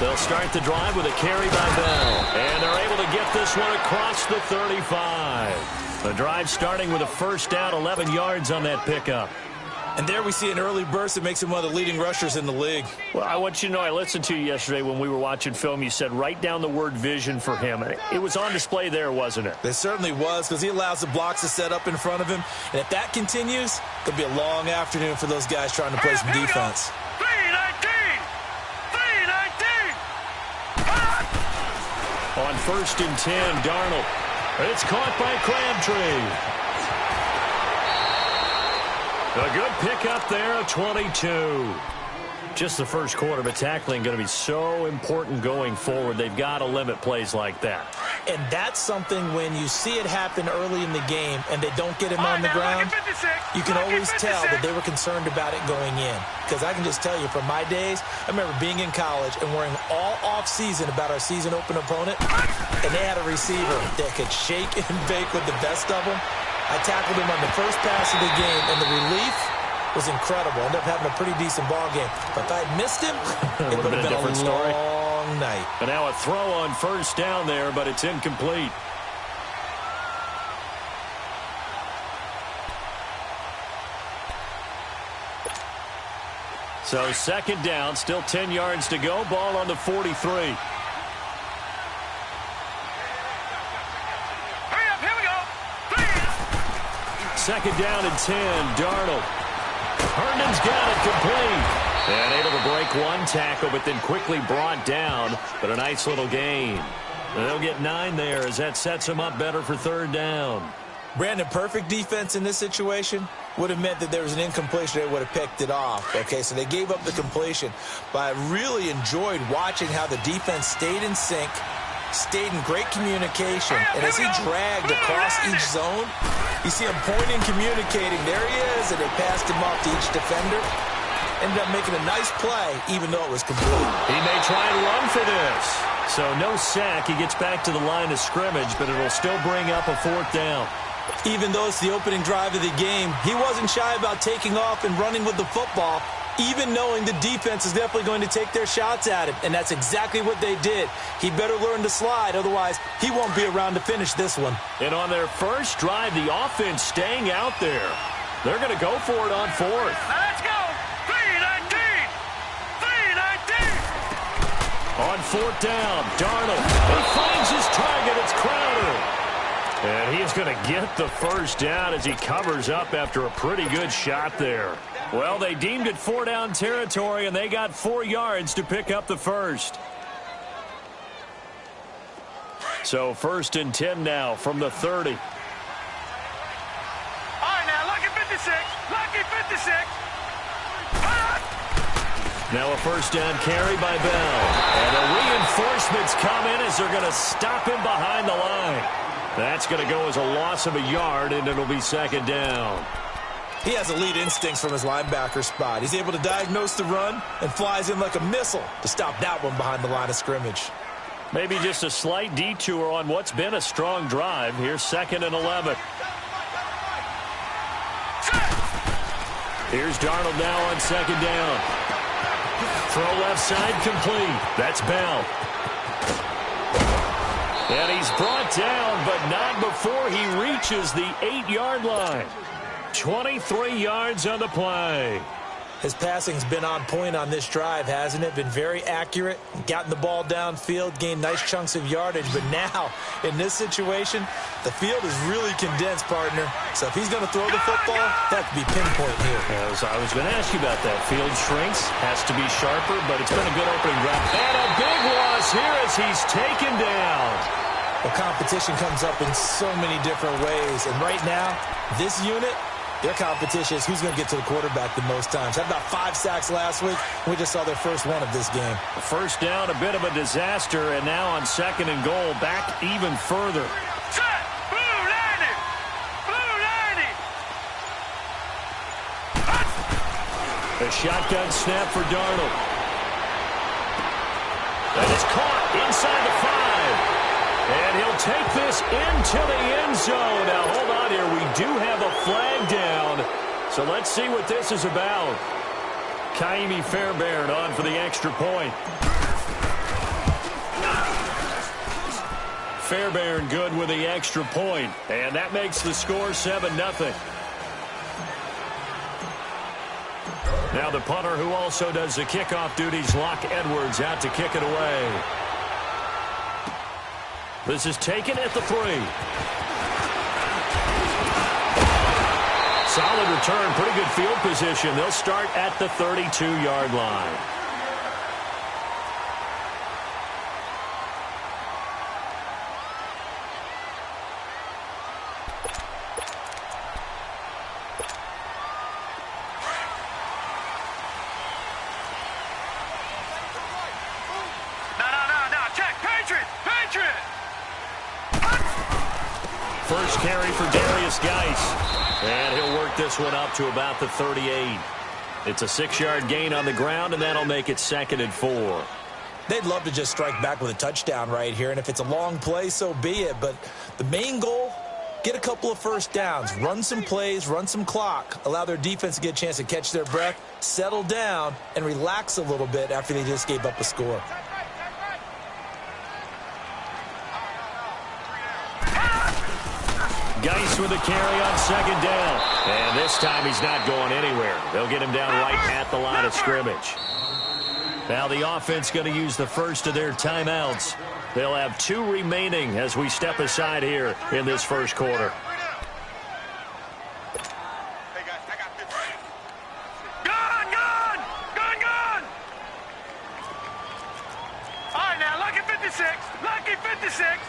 They'll start the drive with a carry by Bell. And they're able to get this one across the 35. The drive starting with a first down, 11 yards on that pickup. And there we see an early burst that makes him one of the leading rushers in the league. Well, I want you to know, I listened to you yesterday when we were watching film. You said write down the word vision for him. It was on display there, wasn't it? It certainly was, because he allows the blocks to set up in front of him. And if that continues, it'll be a long afternoon for those guys trying to play some defense. 3-19! On 1st and 10, Darnold. It's caught by Crabtree. A good pickup there of 22. Just the first quarter, but tackling going to be so important going forward. They've got to limit plays like that. And that's something when you see it happen early in the game and they don't get him on the ground, you can always tell that they were concerned about it going in. Because I can just tell you from my days, I remember being in college and worrying all off-season about our season open opponent, and they had a receiver that could shake and bake with the best of them. I tackled him on the first pass of the game, and the relief was incredible. Ended up having a pretty decent ball game. But if I had missed him, it would have been a different story. Long night. And now a throw on first down there, but it's incomplete. So second down, still 10 yards to go. Ball on the 43. Second down and 10, Darnold. Herndon's got it complete. And able to break one tackle, but then quickly brought down. But a nice little gain. They'll get 9 there as that sets them up better for third down. Brandon, perfect defense in this situation would have meant that there was an incompletion. They would have picked it off. Okay, so they gave up the completion. But I really enjoyed watching how the defense stayed in sync, stayed in great communication. And as he dragged across each zone, you see him pointing, communicating. There he is, and they passed him off to each defender. Ended up making a nice play, even though it was complete. He may try and run for this. So no sack. He gets back to the line of scrimmage, but it'll still bring up a fourth down. Even though it's the opening drive of the game, he wasn't shy about taking off and running with the football, even knowing the defense is definitely going to take their shots at him. And that's exactly what they did. He better learn to slide, otherwise he won't be around to finish this one. And on their first drive, the offense staying out there. They're going to go for it on fourth. Let's go! 3-19! 3-19! On fourth down, Darnold. He finds his target. It's Crowder. And he's going to get the first down as he covers up after a pretty good shot there. Well, they deemed it 4 down territory, and they got 4 yards to pick up the first. So 1st and 10 now from the 30. All right, now, lucky 56. Lucky 56. Now a first down carry by Bell. And the reinforcements come in as they're going to stop him behind the line. That's going to go as a loss of a yard, and it'll be second down. He has elite instincts from his linebacker spot. He's able to diagnose the run and flies in like a missile to stop that one behind the line of scrimmage. Maybe just a slight detour on what's been a strong drive. Here's 2nd and 11. Here's Darnold now on 2nd down. Throw left side complete. That's Bell. And he's brought down, but not before he reaches the 8-yard line. 23 yards on the play. His passing's been on point on this drive, hasn't it? Been very accurate, gotten the ball downfield, gained nice chunks of yardage. But now, in this situation, the field is really condensed, partner. So if he's going to throw the football, that could be pinpoint here. As I was going to ask you about that. Field shrinks, has to be sharper, but it's been a good opening drive. And a big loss here as he's taken down. Well, competition comes up in so many different ways. And right now, this unit, their competition is who's going to get to the quarterback the most times. Had about 5 sacks last week. We just saw their first one of this game. First down, a bit of a disaster, and now on 2nd and goal, back even further. Set! Blue 90! Blue 90! A shotgun snap for Darnold. That is caught inside the 5. And he'll take this into the end zone. Now, hold on here. We do have a flag down. So let's see what this is about. Kaimi Fairbairn on for the extra point. Fairbairn good with the extra point, and that makes the score 7-0. Now the punter who also does the kickoff duties, Locke Edwards, out to kick it away. This is taken at the 3. Solid return, pretty good field position. They'll start at the 32-yard line. First carry for Darius Geis. And he'll work this one up to about the 38. It's a 6-yard gain on the ground, and that'll make it 2nd and 4. They'd love to just strike back with a touchdown right here, and if it's a long play, so be it. But the main goal, get a couple of first downs, run some plays, run some clock, allow their defense to get a chance to catch their breath, settle down, and relax a little bit after they just gave up a score. Geis with a carry on 2nd down. And this time he's not going anywhere. They'll get him down right at the line of scrimmage. Now the offense going to use the first of their timeouts. They'll have 2 remaining as we step aside here in this first quarter. Gone! All right, now, lucky 56. Lucky 56.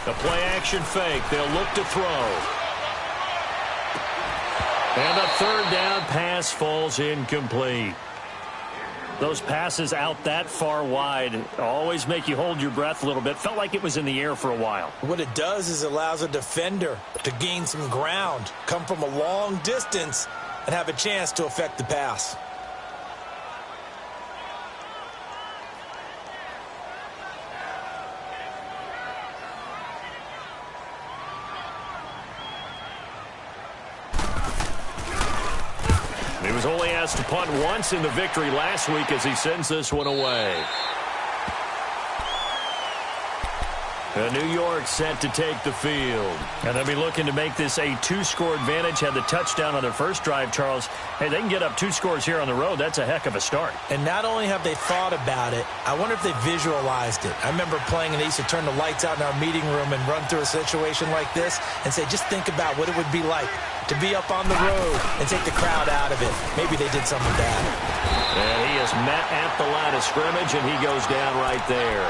The play-action fake. They'll look to throw. And the 3rd down pass falls incomplete. Those passes out that far wide always make you hold your breath a little bit. Felt like it was in the air for a while. What it does is it allows a defender to gain some ground, come from a long distance, and have a chance to affect the pass. He was only asked to punt once in the victory last week as he sends this one away. New York set to take the field. And they'll be looking to make this a 2-score advantage. Had the touchdown on their first drive, Charles. Hey, they can get up 2 scores here on the road. That's a heck of a start. And not only have they thought about it, I wonder if they visualized it. I remember playing and they used to turn the lights out in our meeting room and run through a situation like this and say, just think about what it would be like to be up on the road and take the crowd out of it. Maybe they did something bad. And he is met at the line of scrimmage, and he goes down right there.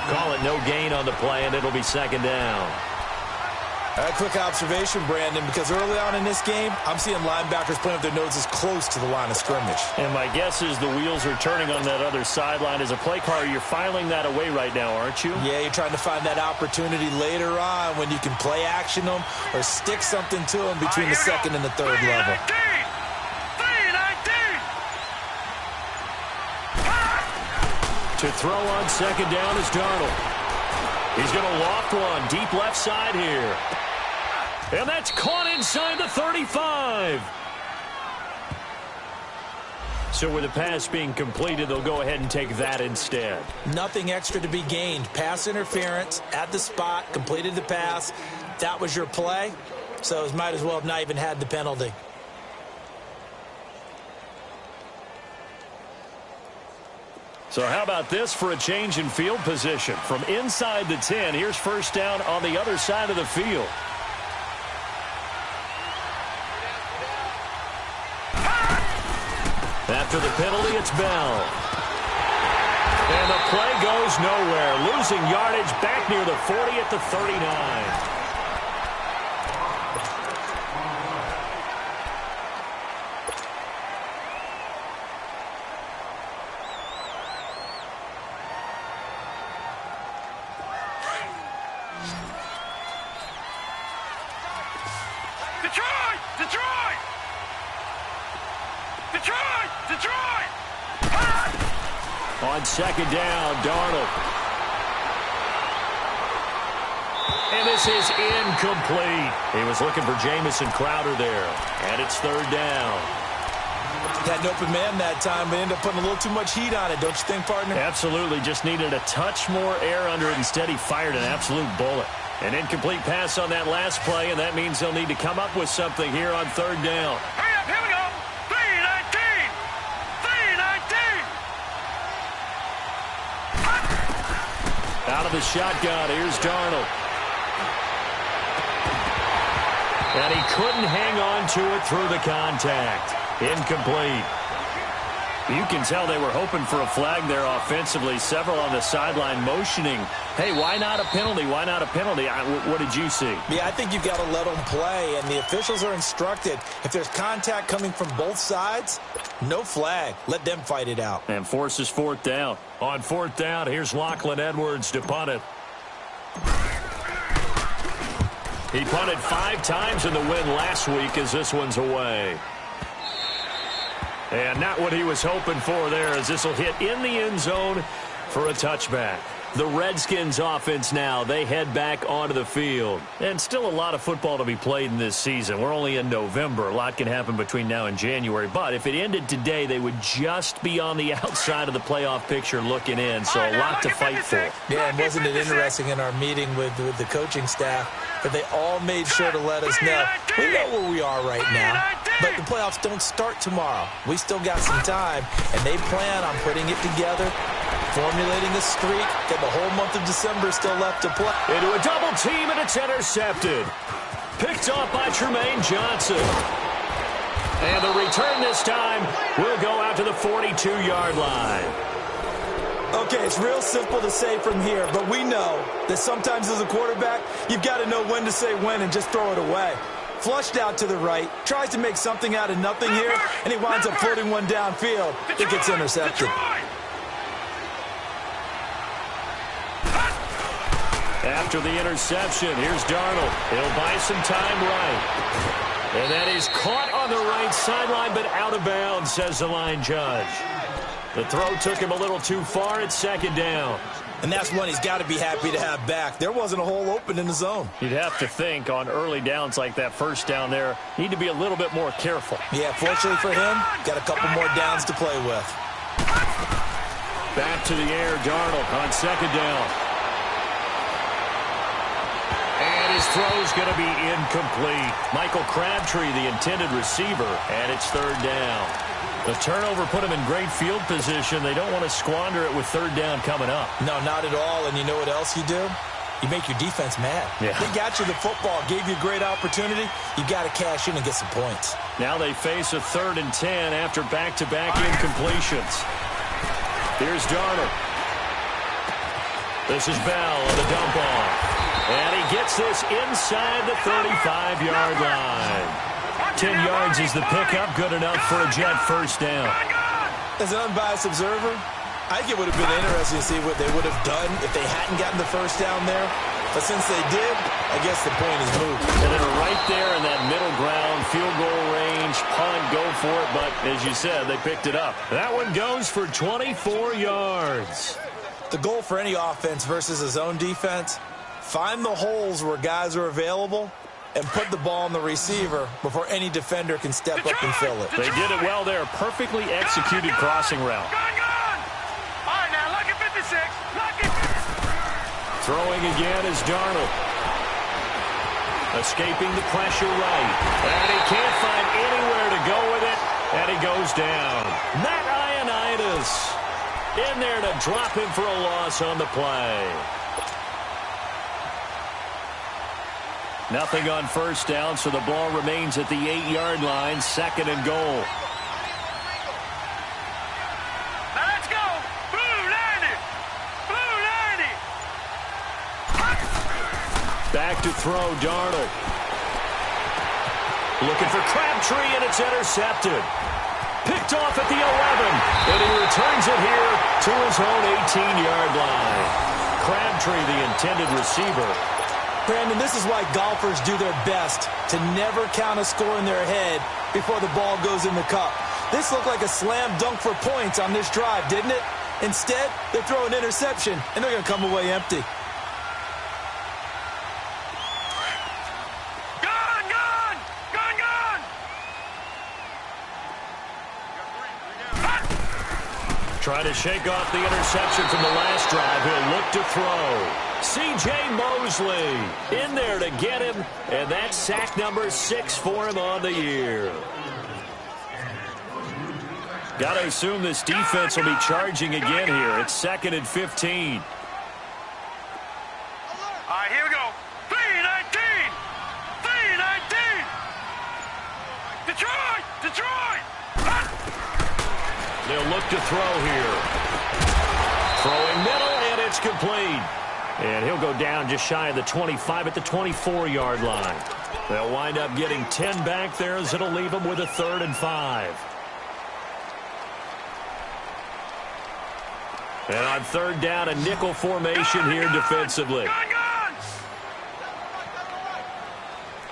Call it no gain on the play, and it'll be 2nd down. A quick observation, Brandon, because early on in this game, I'm seeing linebackers playing with their noses close to the line of scrimmage. And my guess is the wheels are turning on that other sideline. As a play caller, you're filing that away right now, aren't you? Yeah, you're trying to find that opportunity later on when you can play action them or stick something to them between the 2nd and the 3rd level. 3-19. To throw on 2nd down is Darnold. He's going to loft one deep left side here. And that's caught inside the 35. So with the pass being completed, they'll go ahead and take that instead. Nothing extra to be gained. Pass interference at the spot, completed the pass. That was your play, so it might as well have not even had the penalty. So how about this for a change in field position? From inside the 10, here's 1st down on the other side of the field. After the penalty, it's Bell. And the play goes nowhere. Losing yardage back near the 40 at the 39. Detroit! On 2nd down, Darnold. And this is incomplete. He was looking for Jamison Crowder there. And it's 3rd down. Had an open man that time, but ended up putting a little too much heat on it, don't you think, partner? Absolutely. Just needed a touch more air under it. Instead, he fired an absolute bullet. An incomplete pass on that last play, and that means they'll need to come up with something here on third down. Hurry up, here we go. 319. 319. Out of the shotgun, here's Darnold. And he couldn't hang on to it through the contact. Incomplete. You can tell they were hoping for a flag there offensively. Several on the sideline motioning, hey, why not a penalty? Why not a penalty? What did you see? Yeah, I think you've got to let them play, and the officials are instructed. If there's contact coming from both sides, no flag. Let them fight it out. And forces fourth down. On fourth down, here's Lachlan Edwards to punt it. He punted 5 times in the win last week as this one's away. And not what he was hoping for there, as this will hit in the end zone for a touchback. The Redskins offense now, they head back onto the field. And still a lot of football to be played in this season. We're only in November. A lot can happen between now and January. But if it ended today, they would just be on the outside of the playoff picture looking in. So a lot to fight for. Yeah, and wasn't it interesting in our meeting with the coaching staff that they all made sure to let us know, we know where we are right now, but the playoffs don't start tomorrow. We still got some time, and they plan on putting it together, formulating a streak, that the whole month of December still left to play. Into a double team, and it's intercepted. Picked off by Tremaine Johnson. And the return this time will go out to the 42-yard line. Okay, it's real simple to say from here, but we know that sometimes as a quarterback, you've got to know when to say when and just throw it away. Flushed out to the right, tries to make something out of nothing here, and he winds up floating one downfield. It gets intercepted. After the interception, here's Darnold. He'll buy some time right. And that is caught on the right sideline, but out of bounds, says the line judge. The throw took him a little too far. It's second down. And that's one he's got to be happy to have back. There wasn't a hole open in the zone. You'd have to think on early downs like that first down there, need to be a little bit more careful. Yeah, fortunately for him, got a couple more downs to play with. Back to the air, Darnold on second down. And his throw's going to be incomplete. Michael Crabtree, the intended receiver, and it's third down. The turnover put him in great field position. They don't want to squander it with third down coming up. No, not at all. And you know what else you do? You make your defense mad. Yeah. They got you the football, gave you a great opportunity. You got to cash in and get some points. Now they face a 3rd and 10 after back-to-back incompletions. Here's Darnold. This is Bell on the dump off. And he gets this inside the 35-yard line. 10 yards is the pickup, good enough for a Jet first down. As an unbiased observer, I think it would have been interesting to see what they would have done if they hadn't gotten the first down there. But since they did, I guess the point is moved. And they're right there in that middle ground, field goal range, punt, go for it. But as you said, they picked it up. That one goes for 24 yards. The goal for any offense versus a zone defense, find the holes where guys are available and put the ball on the receiver before any defender can step up and fill it. They did it well there. Perfectly executed crossing route. All right, now, lucky 56. Lucky. Throwing again is Darnold. Escaping the pressure right. And he can't find anywhere to go with it. And he goes down. Matt Ioannidis in there to drop him for a loss on the play. Nothing on first down, so the ball remains at the 8-yard line, 2nd and goal. Now let's go. Blue 90. Blue 90. Back to throw, Darnold. Looking for Crabtree, and it's intercepted. Picked off at the 11, and he returns it here to his own 18-yard line. Crabtree, the intended receiver. Brandon, this is why golfers do their best to never count a score in their head before the ball goes in the cup. This looked like a slam dunk for points on this drive, didn't it? Instead, they throw an interception, and they're going to come away empty. Gone, gone, gone, gone. Trying to shake off the interception from the last drive. He'll look to throw. C.J. Mosley in there to get him, and that's sack number 6 for him on the year. Got to assume this defense will be charging again here. It's 2nd and 15. All right, here we go. 3-19. 3-19. Detroit! Detroit! They'll look to throw here. Throwing middle, and it's complete. And he'll go down just shy of the 25 at the 24-yard line. They'll wind up getting 10 back there as it'll leave them with a 3rd and 5. And on 3rd down, a nickel formation here defensively. Gone!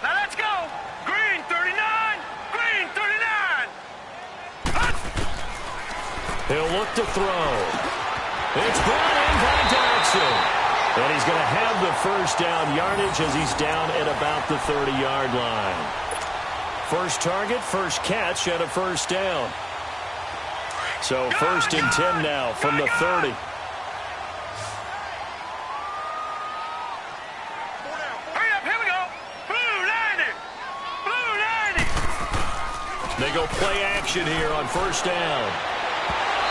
Now let's go. Green 39. Green 39. He'll look to throw. It's brought in by Jackson. And he's going to have the first down yardage as he's down at about the 30-yard line. First target, first catch, and a first down. So 1st and 10 now from the 30. Hurry up, here we go. Blue 90. Blue 90. They go play action here on 1st down.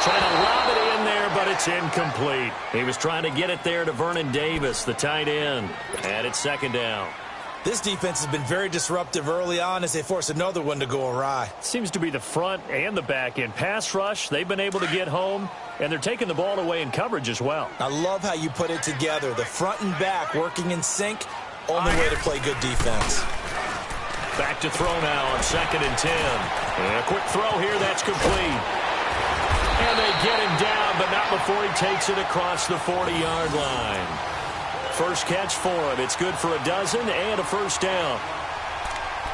Trying to lob it in there, but it's incomplete. He was trying to get it there to Vernon Davis, the tight end. And it's 2nd down. This defense has been very disruptive early on as they force another one to go awry. Seems to be the front and the back end. Pass rush, they've been able to get home, and they're taking the ball away in coverage as well. I love how you put it together. The front and back working in sync, only way to play good defense. Back to throw now on 2nd and 10. And a quick throw here, that's complete. And they get him down, but not before he takes it across the 40-yard line. First catch for him. It's good for a dozen and a first down.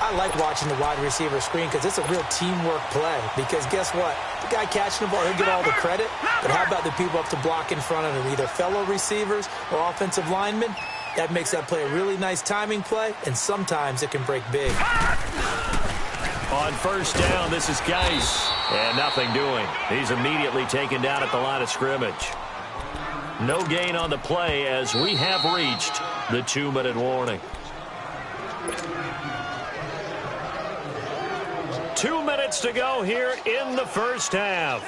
I like watching the wide receiver screen because it's a real teamwork play. Because guess what? The guy catching the ball, he'll get all the credit. But how about the people up to block in front of him, either fellow receivers or offensive linemen? That makes that play a really nice timing play, and sometimes it can break big. On 1st down, this is Geis. And nothing doing. He's immediately taken down at the line of scrimmage. No gain on the play as we have reached the 2-minute warning. 2 minutes to go here in the first half.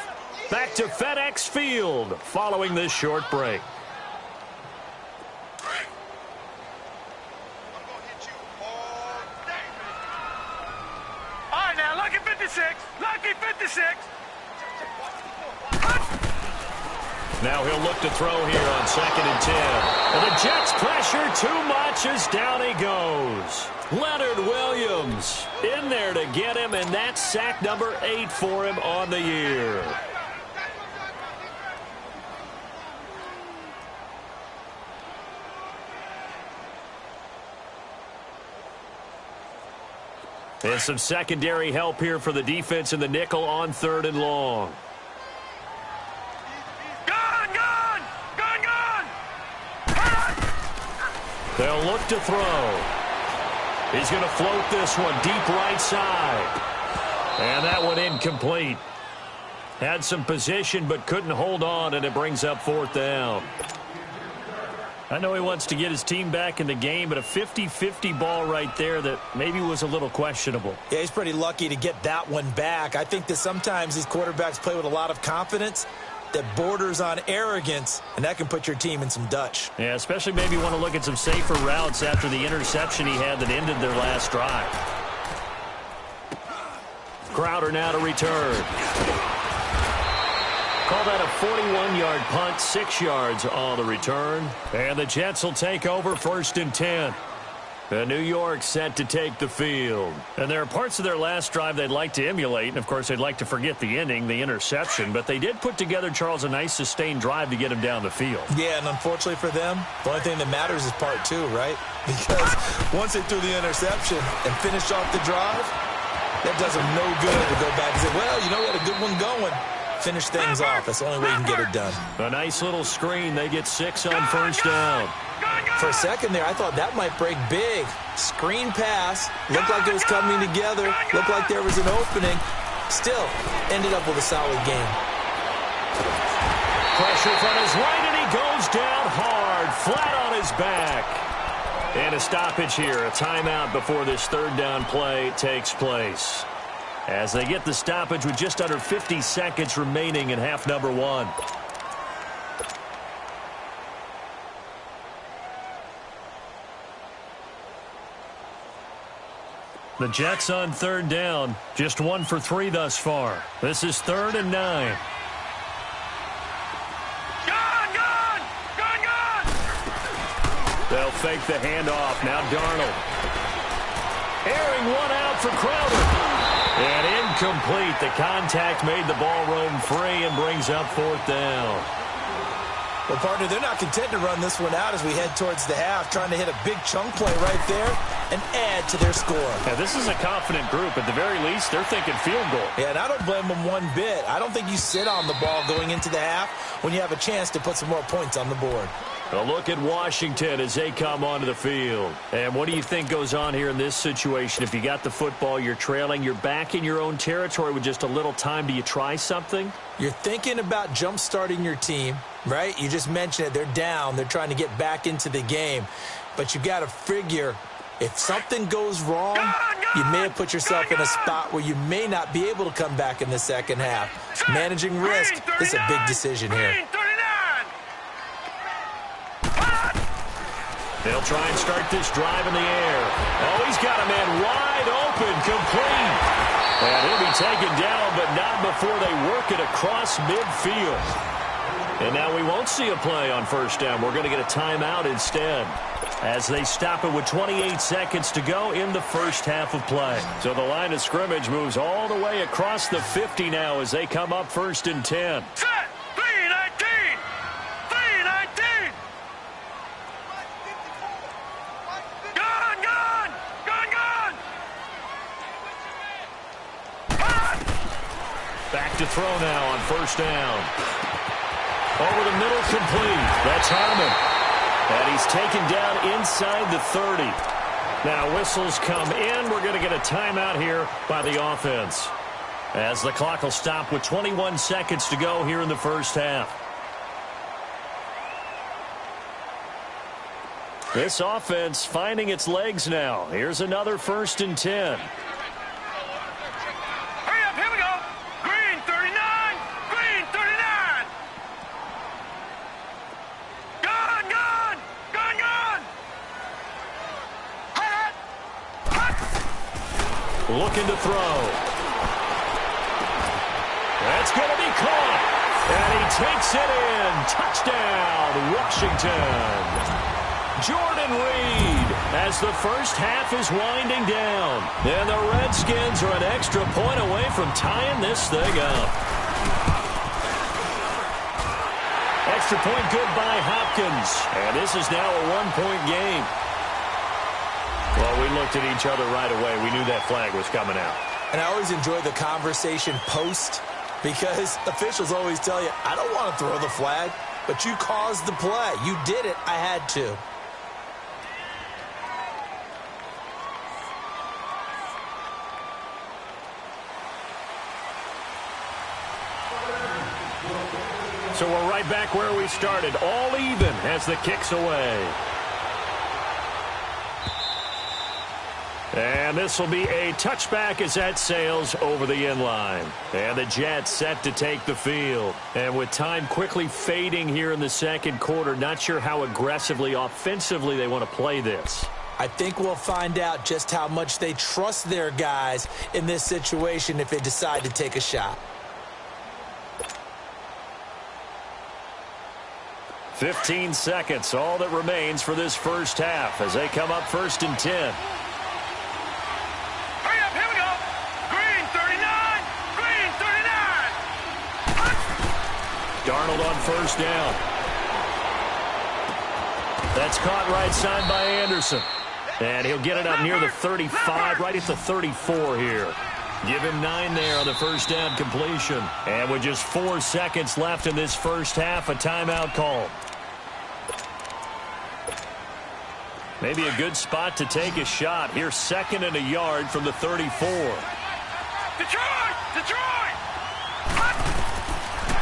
Back to FedEx Field following this short break. All right, now, lucky 56. Lucky 56. Now he'll look to throw here on 2nd and 10. And the Jets pressure too much as down he goes. Leonard Williams in there to get him, and that's sack number 8 for him on the year. And some secondary help here for the defense in the nickel on 3rd and long. They'll look to throw. He's going to float this one deep right side. And that one incomplete. Had some position but couldn't hold on, and it brings up 4th down. I know he wants to get his team back in the game, but a 50-50 ball right there that maybe was a little questionable. Yeah, he's pretty lucky to get that one back. I think that sometimes these quarterbacks play with a lot of confidence that borders on arrogance, and that can put your team in some Dutch. Yeah, especially maybe want to look at some safer routes after the interception he had that ended their last drive. Crowder now to return. Call that a 41-yard punt, 6 yards on the return. And the Jets will take over 1st and 10. And New York set to take the field. And there are parts of their last drive they'd like to emulate. And, of course, they'd like to forget the ending, the interception. But they did put together, Charles, a nice sustained drive to get him down the field. Yeah, and unfortunately for them, the only thing that matters is part 2, right? Because once they threw the interception and finished off the drive, that does them no good to go back and say, well, you know, we had a good one going. Finish things off. That's the only way you can get it done. A nice little screen. They get 6 on 1st down. For a second there, I thought that might break big. Screen pass. Looked like it was coming together. Looked like there was an opening. Still, ended up with a solid game. Pressure from his right, and he goes down hard, flat on his back. And a stoppage here, a timeout before this third down play takes place. As they get the stoppage with just under 50 seconds remaining in half number one. The Jets on third down, just 1 for 3 thus far. This is 3rd and 9. They'll fake the handoff. Now Darnold. Airing one out for Crowder. And incomplete. The contact made the ball roam free and brings up 4th down. Well, partner, they're not content to run this one out as we head towards the half, trying to hit a big chunk play right there and add to their score. Yeah, this is a confident group. At the very least, they're thinking field goal. Yeah, and I don't blame them one bit. I don't think you sit on the ball going into the half when you have a chance to put some more points on the board. A look at Washington as they come onto the field. And what do you think goes on here in this situation? If you got the football, you're trailing, you're back in your own territory with just a little time. Do you try something? You're thinking about jump-starting your team, right? You just mentioned it. They're down. They're trying to get back into the game. But you got to figure if something goes wrong, you may have put yourself in a spot where you may not be able to come back in the second half. Managing risk is a big decision here. They'll try and start this drive in the air. Oh, he's got a man wide open, complete. And he'll be taken down, but not before they work it across midfield. And now we won't see a play on first down. We're going to get a timeout instead as they stop it with 28 seconds to go in the first half of play. So the line of scrimmage moves all the way across the 50 now as they come up 1st and 10. Set! 3-19! 3-19! Gone! Gone! Gone! Gone! Back to throw now on first down. Over the middle, complete. That's Harmon. And he's taken down inside the 30. Now whistles come in. We're going to get a timeout here by the offense, as the clock will stop with 21 seconds to go here in the first half. This offense finding its legs now. Here's another 1st and 10. Hurry up, here we go! Green 39! Green 39! Gone! Gone! Gone! Gone! Hot! Hot! Looking to throw. That's going to be caught. And he takes it in. Touchdown, Washington. Jordan Reed as the first half is winding down. And the Redskins are an extra point away from tying this thing up. Extra point good by Hopkins. And this is now a 1-point game. Well, we looked at each other right away. We knew that flag was coming out. And I always enjoy the conversation post because officials always tell you, I don't want to throw the flag, but you caused the play. You did it. I had to. So we're right back where we started, all even as the kick's away. And this will be a touchback as that sails over the end line. And the Jets set to take the field. And with time quickly fading here in the second quarter, not sure how aggressively, offensively they want to play this. I think we'll find out just how much they trust their guys in this situation if they decide to take a shot. 15 seconds, all that remains for this first half as they come up 1st and 10. Hurry up, here we go! Green 39! Green 39! Darnold on first down. That's caught right side by Anderson. And he'll get it up near the 35, right at the 34 here. Give him 9 there on the first down completion. And with just 4 seconds left in this first half, a timeout call. Maybe a good spot to take a shot. Here, 2nd and a yard from the 34. Detroit! Detroit!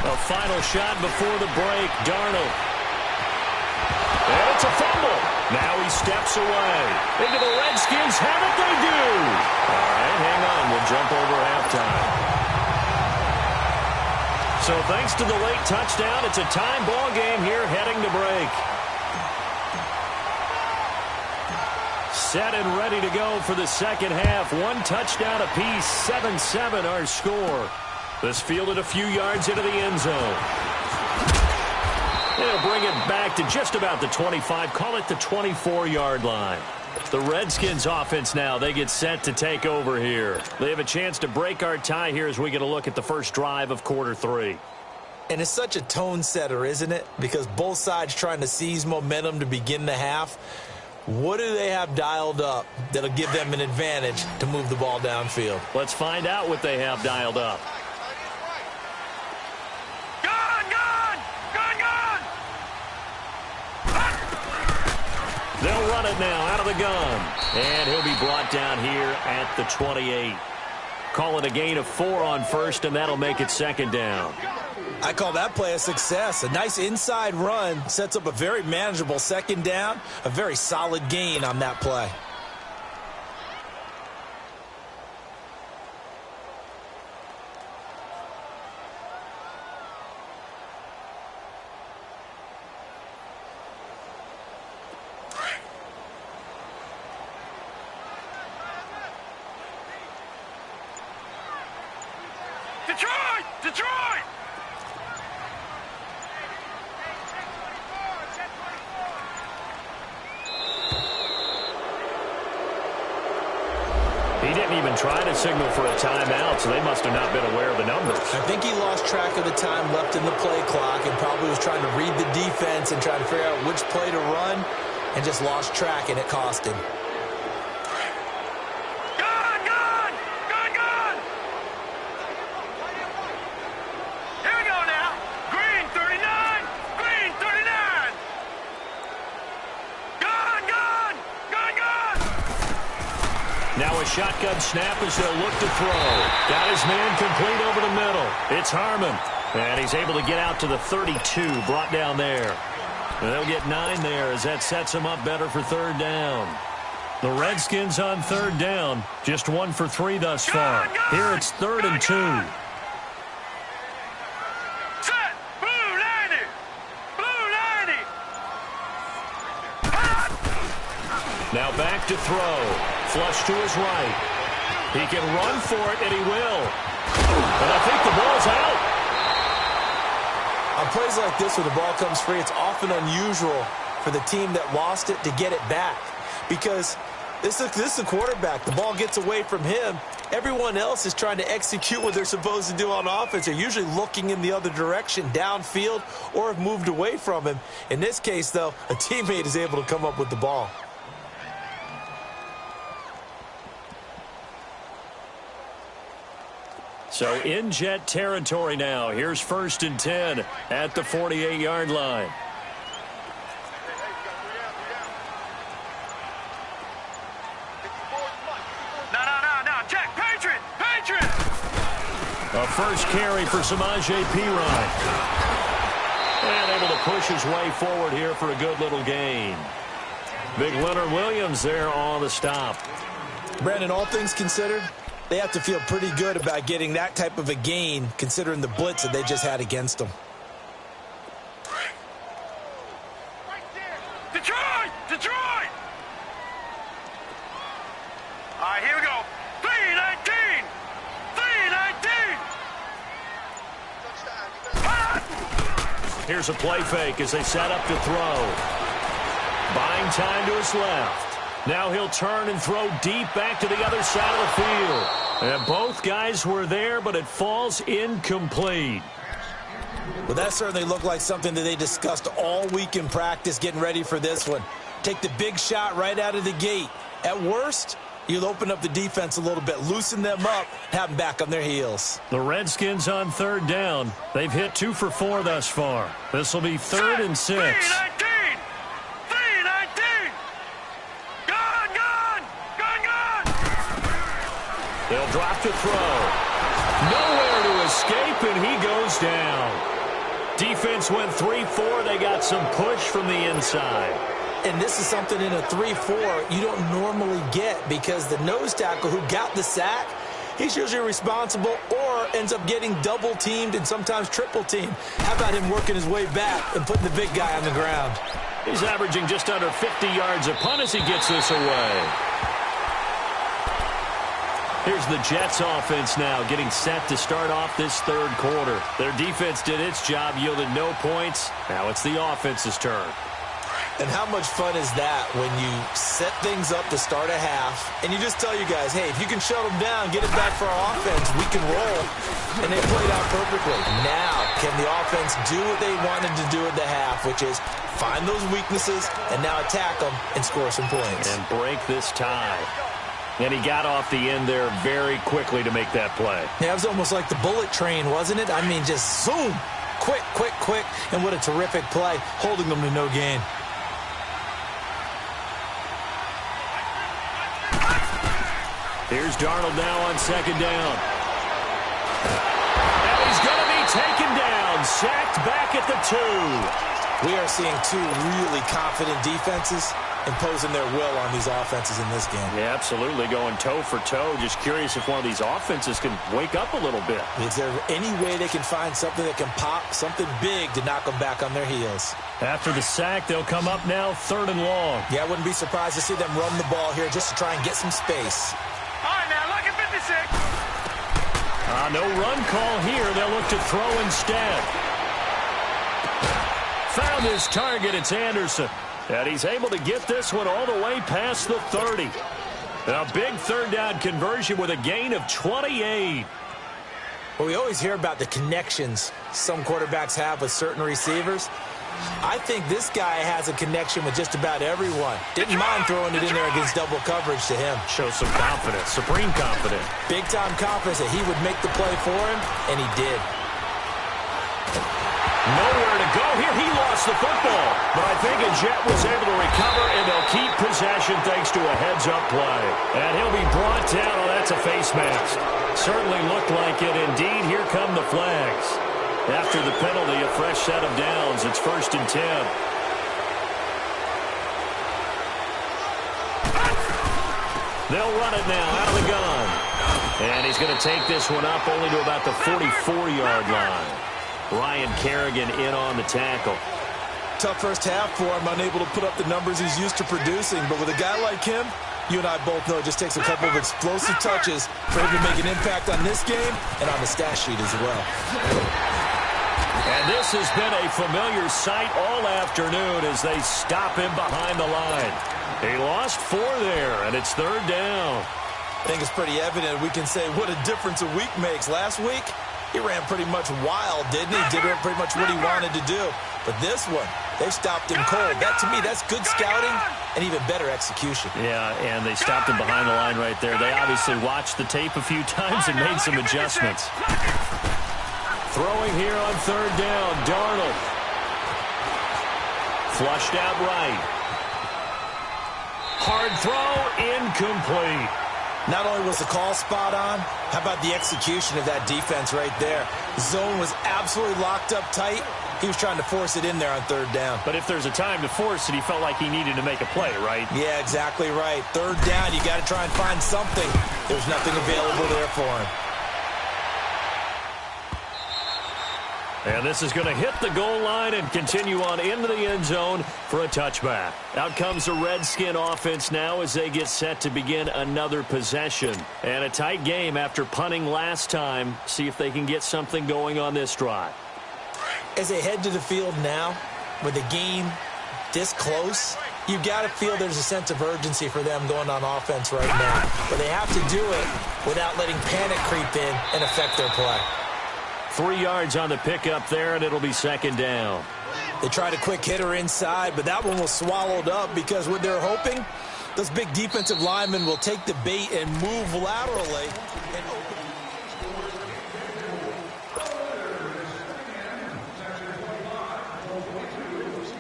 A final shot before the break. Darnold. And it's a fumble. Now he steps away. Into the Redskins have it. They do. All right, hang on. We'll jump over halftime. So thanks to the late touchdown, it's a tie ball game here heading to break. Set and ready to go for the second half. One touchdown apiece. 7-7 our score. This fielded a few yards into the end zone. They'll bring it back to just about the 25. Call it the 24-yard line. The Redskins offense now, they get set to take over here. They have a chance to break our tie here as we get a look at the first drive of quarter 3. And it's such a tone setter, isn't it? Because both sides trying to seize momentum to begin the half. What do they have dialed up that'll give them an advantage to move the ball downfield? Let's find out what they have dialed up. They'll run it now out of the gun. And he'll be brought down here at the 28. Call it a gain of 4 on first, and that'll make it second down. I call that play a success. A nice inside run sets up a very manageable second down. A very solid gain on that play. Detroit! Detroit! He didn't even try to signal for a timeout, so they must have not been aware of the numbers. I think he lost track of the time left in the play clock and probably was trying to read the defense and try to figure out which play to run and just lost track, and it cost him. Now a shotgun snap as they'll look to throw. Got his man complete over the middle. It's Harmon. And he's able to get out to the 32, brought down there. And they'll get 9 there as that sets him up better for third down. The Redskins on third down. Just 1 for 3 thus far. Here it's 3rd and 2. Set! Blue 90! Blue 90! Now back to throw. Flush to his right. He can run for it, and he will. And I think the ball's out. On plays like this where the ball comes free, it's often unusual for the team that lost it to get it back. Because this is the quarterback. The ball gets away from him. Everyone else is trying to execute what they're supposed to do on offense. They're usually looking in the other direction, downfield, or have moved away from him. In this case, though, a teammate is able to come up with the ball. So in Jet territory now. Here's 1st and 10 at the 48-yard line. No. Check. Patriot! A first carry for Samaje Perine. And able to push his way forward here for a good little gain. Big Leonard Williams there on the stop. Brandon, all things considered, they have to feel pretty good about getting that type of a gain, considering the blitz that they just had against them. Detroit! All right, here we go. 319! 319! Here's a play fake as they set up to throw. Buying time to his left. Now he'll turn and throw deep back to the other side of the field. And both guys were there, but it falls incomplete. Well, that certainly looked like something that they discussed all week in practice getting ready for this one. Take the big shot right out of the gate. At worst, you'll open up the defense a little bit, loosen them up, have them back on their heels. The Redskins on third down. They've hit 2 for 4 thus far. This will be 3rd and 6. 319! Gun! They'll drop to throw. Nowhere to his escape, and he goes down. Defense went 3-4. They got some push from the inside. And this is something in a 3-4 you don't normally get because the nose tackle who got the sack, he's usually responsible or ends up getting double-teamed and sometimes triple-teamed. How about him working his way back and putting the big guy on the ground? He's averaging just under 50 yards a punt as he gets this away. Here's the Jets offense now getting set to start off this third quarter. Their defense did its job, yielded no points. Now it's the offense's turn. And how much fun is that when you set things up to start a half and you just tell you guys, hey, if you can shut them down, get it back for our offense, we can roll. And they played out perfectly. Now, can the offense do what they wanted to do at the half, which is find those weaknesses and now attack them and score some points. And break this tie. And he got off the end there very quickly to make that play. Yeah, it was almost like the bullet train, wasn't it? I mean, just zoom. Quick, quick, quick. And what a terrific play, holding them to no gain. Here's Darnold now on second down. And he's going to be taken down, sacked back at the 2. We are seeing two really confident defenses imposing their will on these offenses in this game. Yeah, absolutely, going toe for toe. Just curious if one of these offenses can wake up a little bit. Is there any way they can find something that can pop, something big to knock them back on their heels? After the sack, they'll come up now 3rd and long. Yeah, I wouldn't be surprised to see them run the ball here just to try and get some space. All right, now look at 56. No run call here. They'll look to throw instead. Found his target. It's Anderson. And he's able to get this one all the way past the 30. A big 3rd down conversion with a gain of 28. Well, we always hear about the connections some quarterbacks have with certain receivers. I think this guy has a connection with just about everyone. Didn't mind throwing it in there against double coverage to him. Shows some confidence, supreme confidence. Big-time confidence that he would make the play for him, and he did. Nowhere to go here. He lost the football. But I think a Jet was able to recover, and they'll keep possession thanks to a heads-up play. And he'll be brought down. Oh, that's a face mask. Certainly looked like it. Indeed, here come the flags. After the penalty, a fresh set of downs. It's 1st and 10. They'll run it now out of the gun. And he's going to take this one up only to about the 44-yard line. Ryan Kerrigan in on the tackle. Tough first half for him, unable to put up the numbers he's used to producing. But with a guy like him, you and I both know it just takes a couple of explosive touches for him to make an impact on this game and on the stat sheet as well. And this has been a familiar sight all afternoon as they stop him behind the line. He lost 4 there, and it's 3rd down. I think it's pretty evident. We can say what a difference a week makes. Last week, he ran pretty much wild, didn't he? Did pretty much what he wanted to do. But this one, they stopped him cold. That, to me, that's good scouting and even better execution. Yeah, and they stopped him behind the line right there. They obviously watched the tape a few times and made some adjustments. Throwing here on 3rd down, Darnold. Flushed out right. Hard throw, incomplete. Not only was the call spot on, how about the execution of that defense right there? Zone was absolutely locked up tight. He was trying to force it in there on 3rd down. But if there's a time to force it, he felt like he needed to make a play, right? Yeah, exactly right. 3rd down, you got to try and find something. There's nothing available there for him. And this is going to hit the goal line and continue on into the end zone for a touchback. Out comes the Redskin offense now as they get set to begin another possession. And a tight game after punting last time. See if they can get something going on this drive. As they head to the field now, with the game this close, you've got to feel there's a sense of urgency for them going on offense right now. But they have to do it without letting panic creep in and affect their play. 3 yards on the pickup there, and it'll be 2nd down. They tried a quick hitter inside, but that one was swallowed up because what they're hoping, those big defensive linemen will take the bait and move laterally.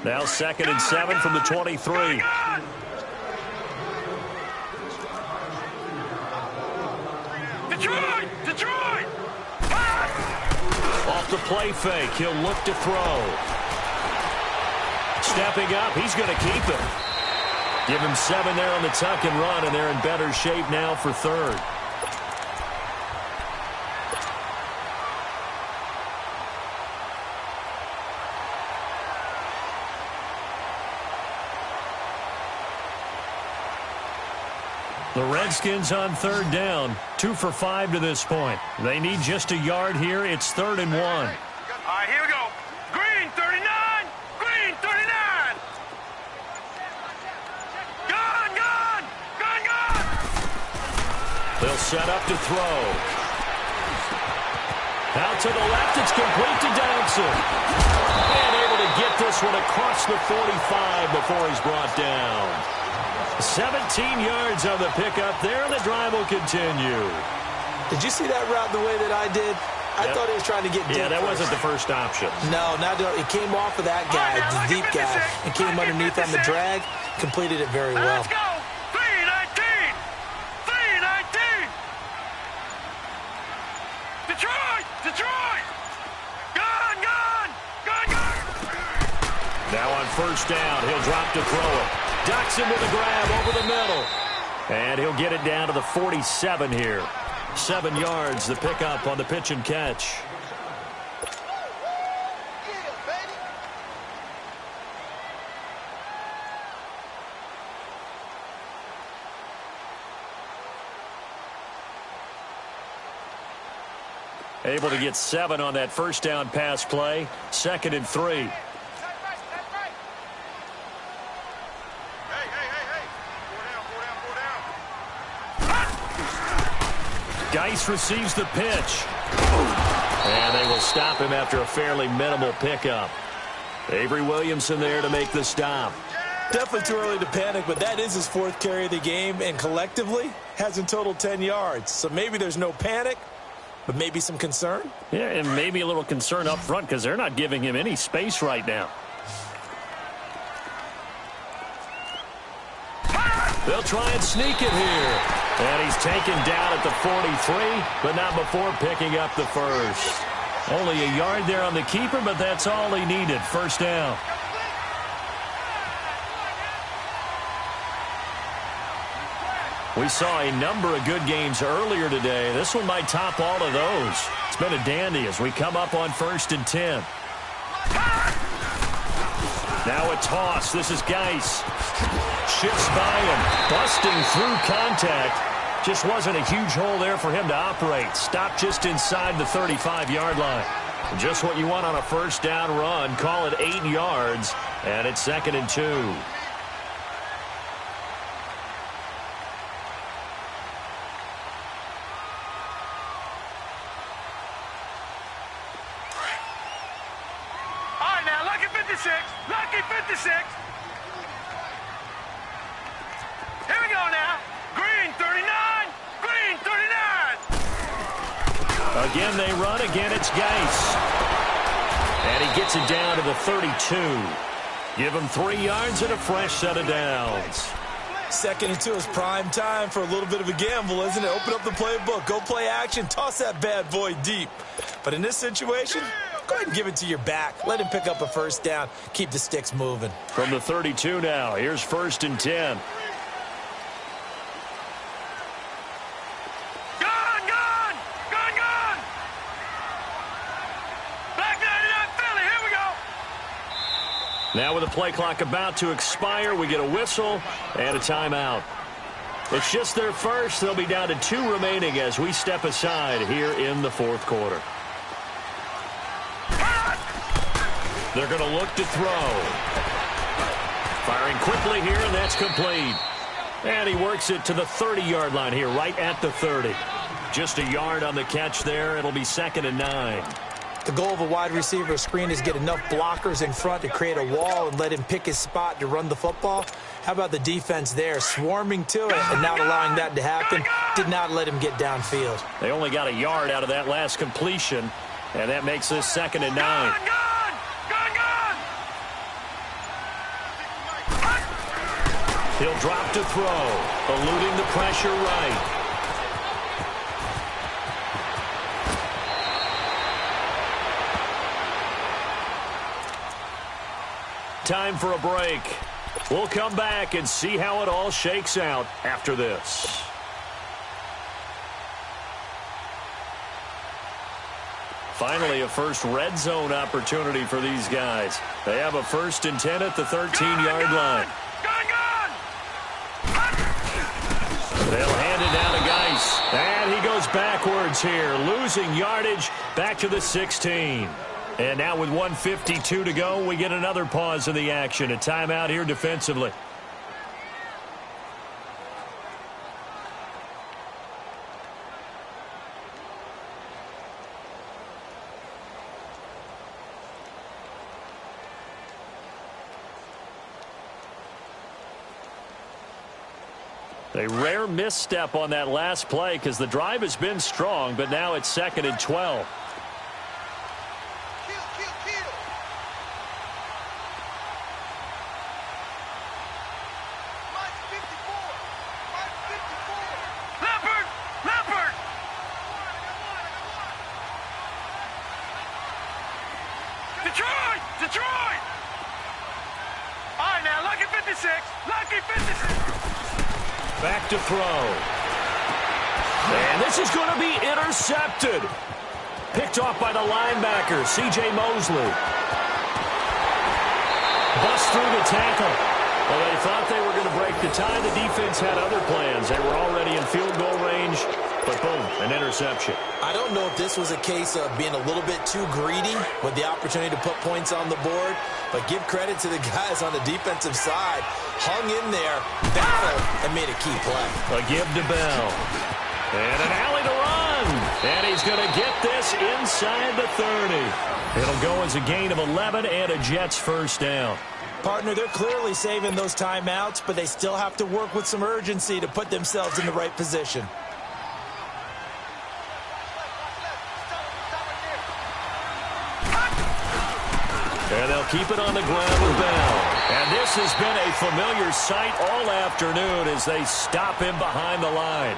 Now 2nd and 7 from the 23. Detroit! Detroit! Ah! play fake. He'll look to throw. Stepping up, he's going to keep it. Give him 7 there on the tuck and run, and they're in better shape now for third. The Redskins on third down, 2 for 5 to this point. They need just a yard here. It's 3rd and 1. All right, here we go. Green, 39. Green, 39. Gone, gone. Gone, gone. They'll set up to throw. Out to the left. It's complete to Dowson. And able to get this one across the 45 before he's brought down. 17 yards on the pickup there, and the drive will continue. Did you see that route the way that I did? I thought he was trying to get deep. Yeah, that wasn't the first option. No, it came off of that guy, the deep guy, and came underneath on the drag, completed it very well. Let's go. 3-19. 3-19. Detroit. Detroit. Gone, gone. Gone, gone. Now on first down, he'll drop to throw it. Ducks him with a grab over the middle. And he'll get it down to the 47 here. 7 yards, the pickup on the pitch and catch. Able to get 7 on that first down pass play. 2nd and 3. Geis receives the pitch. And they will stop him after a fairly minimal pickup. Avery Williamson there to make the stop. Definitely too early to panic, but that is his 4th carry of the game, and collectively has in total 10 yards. So maybe there's no panic, but maybe some concern. Yeah, and maybe a little concern up front because they're not giving him any space right now. They'll try and sneak it here. And he's taken down at the 43, but not before picking up the first. Only a yard there on the keeper, but that's all he needed. First down. We saw a number of good games earlier today. This one might top all of those. It's been a dandy as we come up on 1st and 10. Now a toss. This is Geis. Shifts by him. Busting through contact. Just wasn't a huge hole there for him to operate. Stopped just inside the 35-yard line. Just what you want on a first down run. Call it 8 yards. And it's 2nd and 2. All right, now, lucky 56. Lucky 56. Here we go now. Green, 39. Green, 39. Again, they run. Again, it's Geis. And he gets it down to the 32. Give him 3 yards and a fresh set of downs. 2nd and 2 is prime time for a little bit of a gamble, isn't it? Open up the playbook. Go play action. Toss that bad boy deep. But in this situation, go ahead and give it to your back. Let him pick up a first down. Keep the sticks moving. From the 32 now, here's 1st and 10. Gone, gone. Gone, gone. Black 99 Philly. Here we go. Now with the play clock about to expire, we get a whistle and a timeout. It's just their first. They'll be down to 2 remaining as we step aside here in the 4th quarter. They're going to look to throw. Firing quickly here, and that's complete. And he works it to the 30-yard line here, right at the 30. Just a yard on the catch there. It'll be 2nd and 9. The goal of a wide receiver screen is get enough blockers in front to create a wall and let him pick his spot to run the football. How about the defense there, swarming to it and not allowing that to happen? Did not let him get downfield. They only got a yard out of that last completion, and that makes this 2nd and 9. He'll drop to throw, eluding the pressure right. Time for a break. We'll come back and see how it all shakes out after this. Finally, a first red zone opportunity for these guys. They have a 1st and 10 at the 13-yard line. They'll hand it down to Geis. And he goes backwards here, losing yardage back to the 16. And now with 1:52 to go, we get another pause in the action. A timeout here defensively. A rare misstep on that last play because the drive has been strong, but now it's 2nd and 12. Detroit! All right, now, lucky 56. Lucky 56. Back to throw. And this is going to be intercepted. Picked off by the linebacker, C.J. Mosley. Bust through the tackle. Well, they thought they were going to break the tie. The defense had other plans. They were already in field goal range, but boom, an interception. I don't know if this was a case of being a little bit too greedy with the opportunity to put points on the board, but give credit to the guys on the defensive side. Hung in there, battled, and made a key play. A give to Bell. And an alley to run. And he's going to get this inside the 30. It'll go as a gain of 11 and a Jets first down. Partner, they're clearly saving those timeouts, but they still have to work with some urgency to put themselves in the right position. And they'll keep it on the ground with Bell. And this has been a familiar sight all afternoon as they stop him behind the line.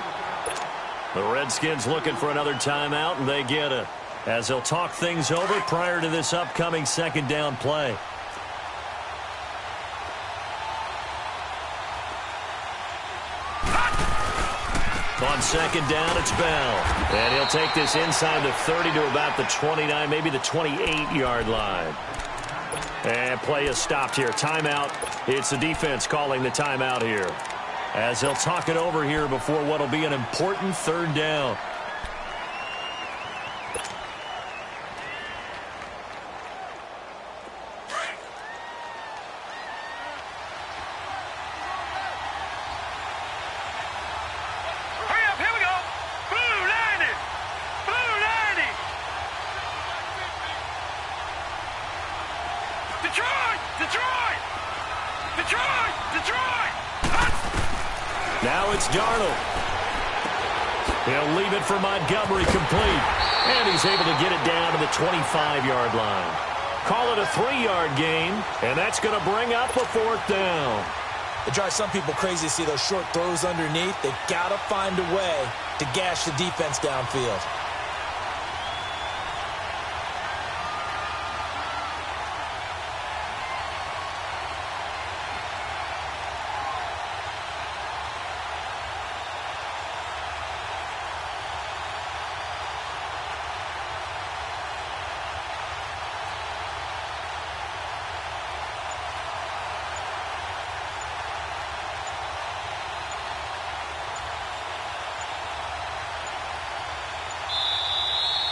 The Redskins looking for another timeout, and they get it, as they'll talk things over prior to this upcoming 2nd down play. On 2nd down, it's Bell. And he'll take this inside the 30 to about the 29, maybe the 28-yard line. And play is stopped here. Timeout. It's the defense calling the timeout here, as they'll talk it over here before what will be an important 3rd down. Now it's Darnold. He'll leave it for Montgomery complete. And he's able to get it down to the 25-yard line. Call it a 3-yard gain, and that's going to bring up a 4th down. It drives some people crazy to see those short throws underneath. They've got to find a way to gash the defense downfield.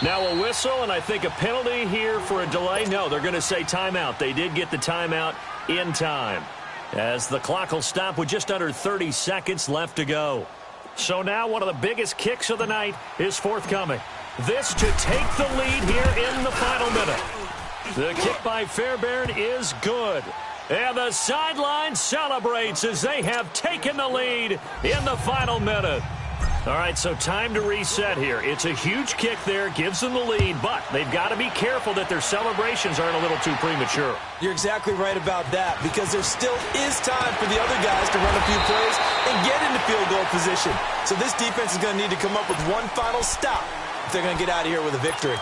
Now a whistle, and I think a penalty here for a delay. No, they're going to say timeout. They did get the timeout in time, as the clock will stop with just under 30 seconds left to go. So now one of the biggest kicks of the night is forthcoming. This to take the lead here in the final minute. The kick by Fairbairn is good. And the sideline celebrates as they have taken the lead in the final minute. All right, so time to reset here. It's a huge kick there, gives them the lead, but they've got to be careful that their celebrations aren't a little too premature. You're exactly right about that, because there still is time for the other guys to run a few plays and get into field goal position. So this defense is going to need to come up with one final stop if they're going to get out of here with a victory.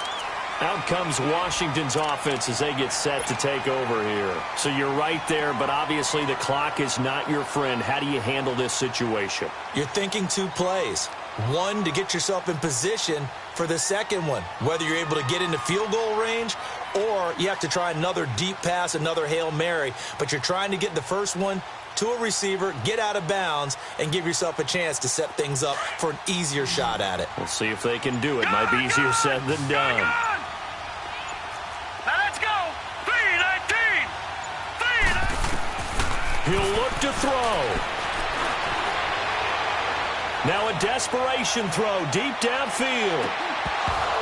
Out comes Washington's offense as they get set to take over here. So you're right there, but obviously the clock is not your friend. How do you handle this situation? You're thinking 2 plays. One, to get yourself in position for the second one, whether you're able to get into field goal range or you have to try another deep pass, another Hail Mary. But you're trying to get the first one to a receiver, get out of bounds, and give yourself a chance to set things up for an easier shot at it. We'll see if they can do it. Might be easier said than done. Now let's go. 3-19. He'll look to throw. Now a desperation throw deep downfield.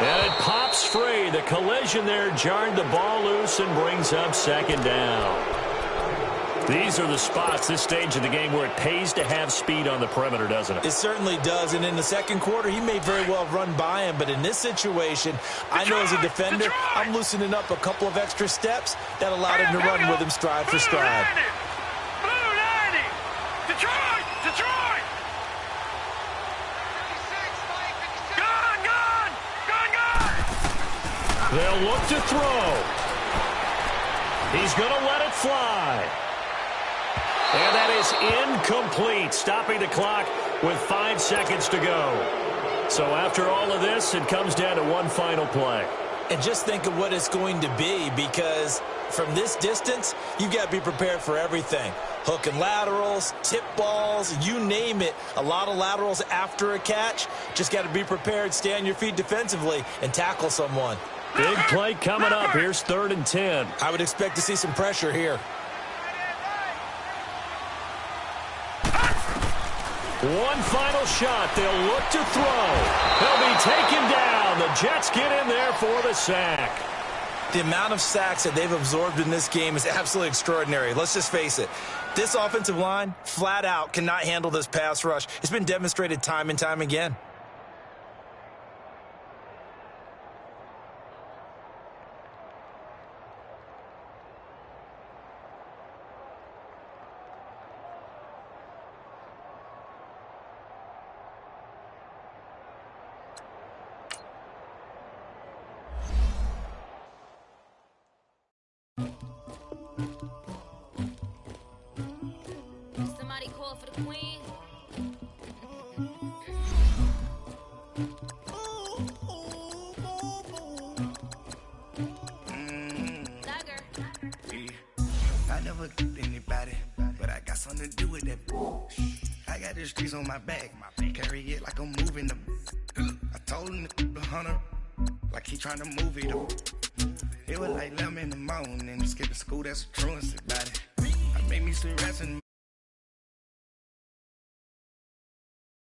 And it pops free. The collision there jarred the ball loose and brings up second down. These are the spots, this stage of the game, where it pays to have speed on the perimeter, doesn't it? It certainly does, and in the second quarter, he may very well run by him, but in this situation, I know as a defender, I'm loosening up a couple of extra steps that allowed him to run with him stride for stride. Blue 90. Detroit. Detroit. Gone. They'll look to throw. He's going to let it fly. And that is incomplete, stopping the clock with 5 seconds to go. So after all of this, it comes down to one final play. And just think of what it's going to be, because from this distance, you've got to be prepared for everything. Hook and laterals, tip balls, you name it. A lot of laterals after a catch. Just got to be prepared, stay on your feet defensively, and tackle someone. Big play coming up. Here's 3rd and 10. I would expect to see some pressure here. One final shot. They'll look to throw. He'll be taken down. The Jets get in there for the sack. The amount of sacks that they've absorbed in this game is absolutely extraordinary. Let's just face it. This offensive line, flat out, cannot handle this pass rush. It's been demonstrated time and time again. Somebody call for the queen. I never anybody, but I got something to do with that. I got the streets on my back, carry it like I'm moving them. I told him the hunter, like he trying to move it up. It was like 11 in the morning, skipping school, that's a truancy about it. I made me some rest and